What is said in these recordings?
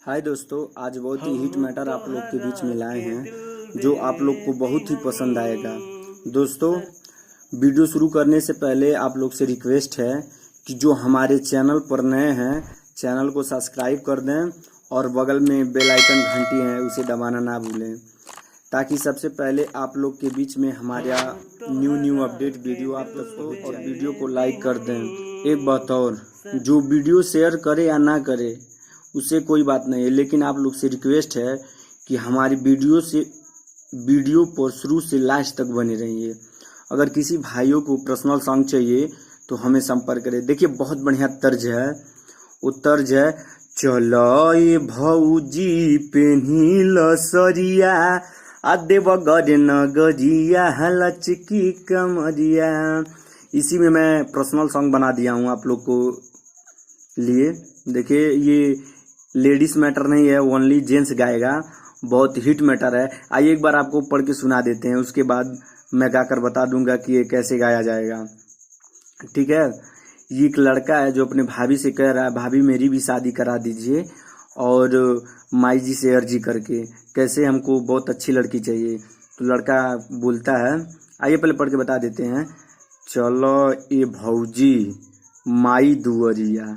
हाय दोस्तों, आज बहुत ही हिट मैटर आप लोग के बीच में लाए हैं जो आप लोग को बहुत ही पसंद आएगा। दोस्तों, वीडियो शुरू करने से पहले आप लोग से रिक्वेस्ट है कि जो हमारे चैनल पर नए हैं चैनल को सब्सक्राइब कर दें और बगल में बेल आइकन घंटी है उसे दबाना ना भूलें, ताकि सबसे पहले आप लोग के बीच में हमारा न्यू अपडेट वीडियो आप तक हो। और वीडियो को लाइक कर दें। एक बात और, जो वीडियो शेयर करे या ना करे उससे कोई बात नहीं है, लेकिन आप लोग से रिक्वेस्ट है कि हमारी वीडियो पर शुरू से लास्ट तक बने रहिए। अगर किसी भाइयों को पर्सनल सॉन्ग चाहिए तो हमें संपर्क करें। देखिए, बहुत बढ़िया तर्ज है। वो तर्ज है, चलो ये भौजी पेन्हिल सरिया आ देवगर नगरिया लचकी कमरिया। इसी में मैं पर्सनल सॉन्ग बना दिया हूँ आप लोग को लिए। देखिए, ये लेडीज मैटर नहीं है, ओनली जेंट्स गाएगा। बहुत हिट मैटर है। आइए एक बार आपको पढ़ के सुना देते हैं, उसके बाद मैं गाकर बता दूंगा कि ये कैसे गाया जाएगा। ठीक है। ये एक लड़का है जो अपने भाभी से कह रहा है, भाभी मेरी भी शादी करा दीजिए, और माई जी से अर्जी करके कैसे हमको बहुत अच्छी लड़की चाहिए। तो लड़का बोलता है, आइए पहले पढ़ के बता देते हैं। चलो ये भौजी माई दुअरिया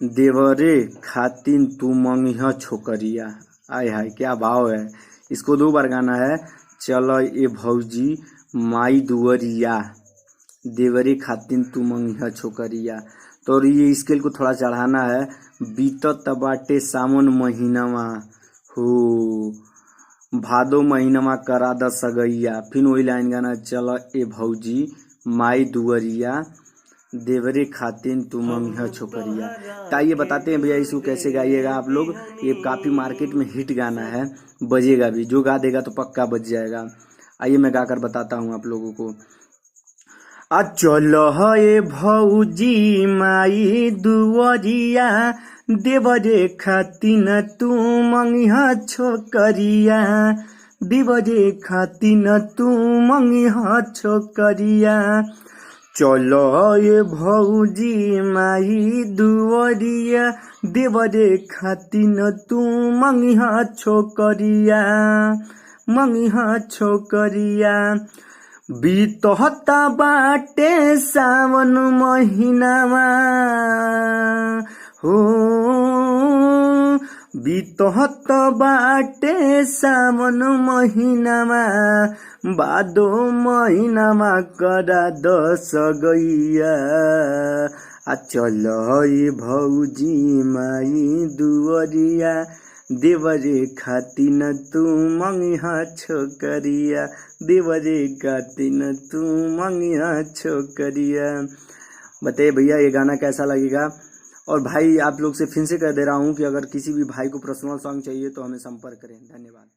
देवरे खातिन तू मंगिह छोकरिया। आय हाय, क्या भाव है। इसको 2 बार गाना है। चलो ये भौजी माई दुअरिया देवरे खातिन तू मंगिह छोकरिया। तो ये स्केल को थोड़ा चढ़ाना है। बीतत बाटे सावन महीनामा हो, भादो महीनामा करा द सगैया। फिर वही लाइन गाना, चलो ए भौजी माई दुअरिया देवरे खातिन तू मंगिह छोकरिया। तो ये बताते हैं भैया इसको कैसे गाइएगा आप लोग। ये काफी मार्केट में हिट गाना है, बजेगा भी, जो गा देगा तो पक्का बज जाएगा। आइए मैं गाकर बताता हूँ आप लोगों को। आ चलो ये भौजी माई दुअरिया देवरे खातिन तू मंगिह छोकरिया देवरे खातिन तू मंगिह छोकरिया। चलो ये भौजी माई दुअरिया देवरे खातिन तू मंगिह छोकरिया मंगिह छोकरिया। बीतता बाटे सावन महीनामा हो, बीतत बाटे सावन महीनामा भादो महीनामा करा द सगैया। आ चलो ये भौजी माई दुअरिया देवरे खातिन तू मंगिह छोकरिया देवरे खातिन तू मंगिह छोकरिया। बताइए भैया ये गाना कैसा लगेगा। और भाई आप लोग से फिर से कह दे रहा हूँ कि अगर किसी भी भाई को पर्सनल सॉन्ग चाहिए तो हमें संपर्क करें। धन्यवाद।